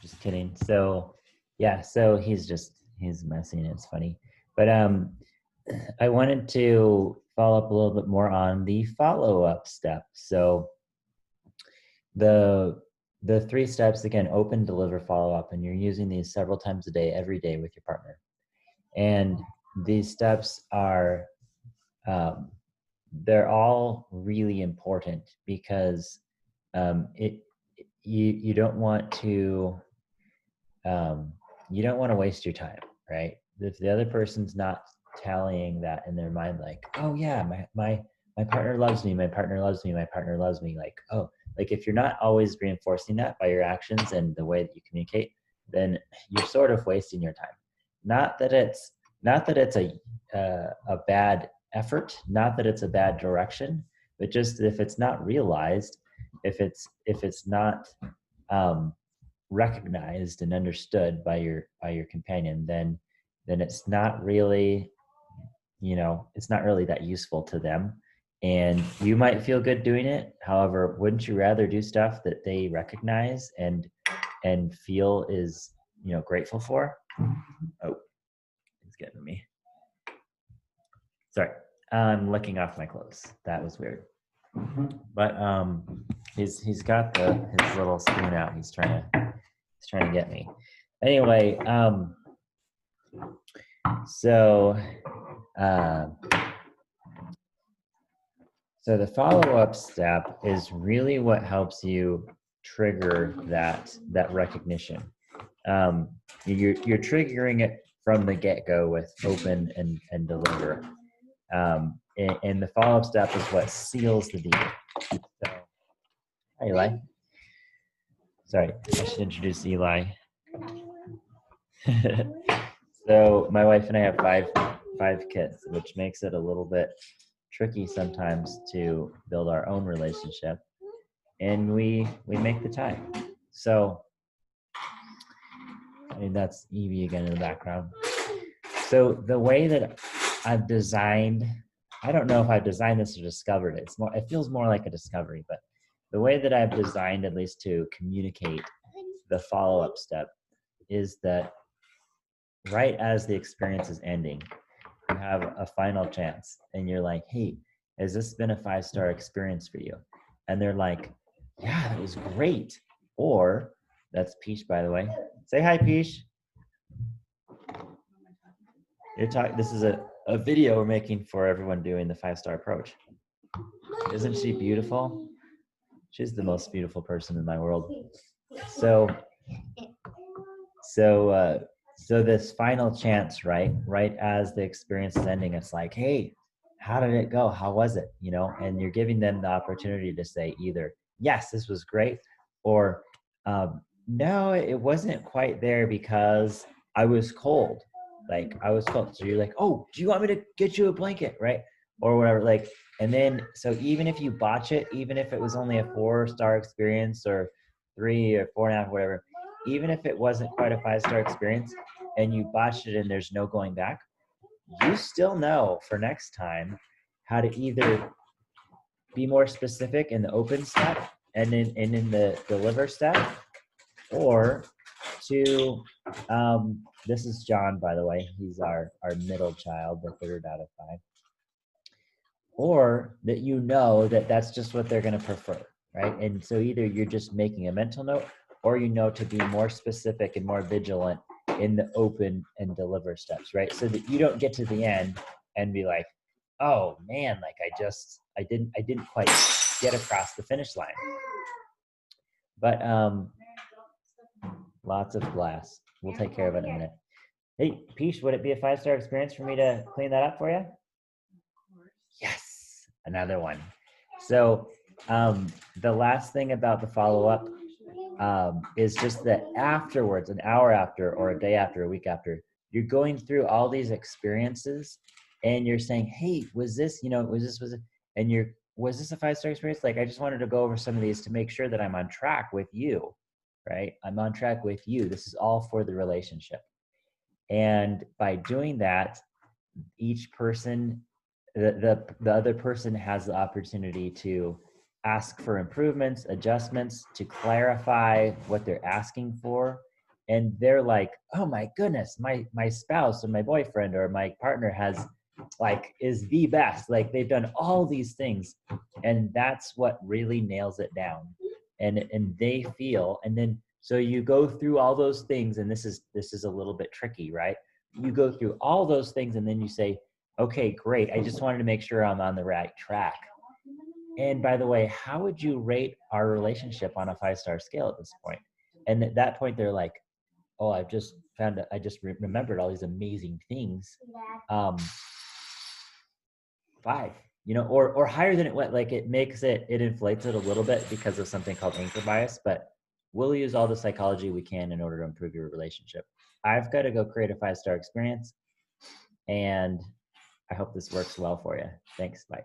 Just kidding. So yeah, so he's messing. It's funny. But I wanted to follow up a little bit more on the follow-up step. So the three steps, again: open, deliver, follow up, and you're using these several times a day, every day with your partner. And these steps are they're all really important because you don't want to waste your time, right? If the other person's not tallying that in their mind, like, oh yeah, my partner loves me, my partner loves me, my partner loves me, like, oh, like if you're not always reinforcing that by your actions and the way that you communicate, then you're sort of wasting your time. Not that it's a bad effort, not that it's a bad direction, but just if it's not realized, if it's not recognized and understood by your companion, then it's not really, it's not really that useful to them. And you might feel good doing it. However, wouldn't you rather do stuff that they recognize and feel is, grateful for? Oh, he's getting me. Sorry, I'm licking off my clothes. That was weird. But he's got his little spoon out. He's trying to get me. Anyway, so the follow-up step is really what helps you trigger that recognition. You're triggering it from the get-go with open and deliver. And the follow-up step is what seals the deal. So, hi, Eli. Sorry, I should introduce Eli. So my wife and I have five kids, which makes it a little bit tricky sometimes to build our own relationship, and we make the time. So I mean, that's Evie again in the background. So the way that I've designed, I don't know if I've designed this or discovered it. It feels more like a discovery, but the way that I've designed, at least to communicate the follow-up step, is that right as the experience is ending, you have a final chance and you're like, hey, has this been a 5-star experience for you? And they're like, yeah, that was great. Or, that's Peach, by the way. Say hi, Peach. This is a video we're making for everyone doing the 5-star approach. Isn't she beautiful? She's the most beautiful person in my world. So this final chance, right as the experience is ending, it's like, hey, how did it go? How was it? And you're giving them the opportunity to say either, yes, this was great, or no, it wasn't quite there because I was cold. So you're like, oh, do you want me to get you a blanket, right? Or whatever, like, and then, so even if you botch it, even if it was only a 4-star experience or 3 or 4.5, whatever, even if it wasn't quite a 5-star experience and you botched it and there's no going back, you still know for next time how to either be more specific in the open step and in the deliver step, or to, this is John, by the way, he's our middle child, the 3rd out of 5, or that that's just what they're going to prefer, right? And so either you're just making a mental note, or to be more specific and more vigilant in the open and deliver steps, right? So that you don't get to the end and be like, oh man, like I didn't quite get across the finish line. But lots of glass. We'll take care of it in a minute. Hey, Peach, would it be a 5-star experience for me to clean that up for you? Yes, another one. So the last thing about the follow-up is just that afterwards, an hour after, or a day after, a week after, you're going through all these experiences and you're saying, hey, was this, and was this a 5-star experience? Like, I just wanted to go over some of these to make sure that I'm on track with you, right? I'm on track with you. This is all for the relationship. And by doing that, each person, the other person has the opportunity to ask for improvements, adjustments, to clarify what they're asking for, and they're like, oh my goodness, my spouse or my boyfriend or my partner has like is the best, like they've done all these things, and that's what really nails it down. And they feel, and then so you go through all those things, and this is a little bit tricky, right? You go through all those things and then you say, okay, great, I just wanted to make sure I'm on the right track. And by the way, how would you rate our relationship on a 5-star scale at this point? And at that point they're like, oh, I've just found, I just remembered all these amazing things. um 5, or higher than it went. Like it makes it inflates it a little bit because of something called anchor bias, but we'll use all the psychology we can in order to improve your relationship. I've got to go create a 5-star experience, and I hope this works well for you. Thanks. Bye.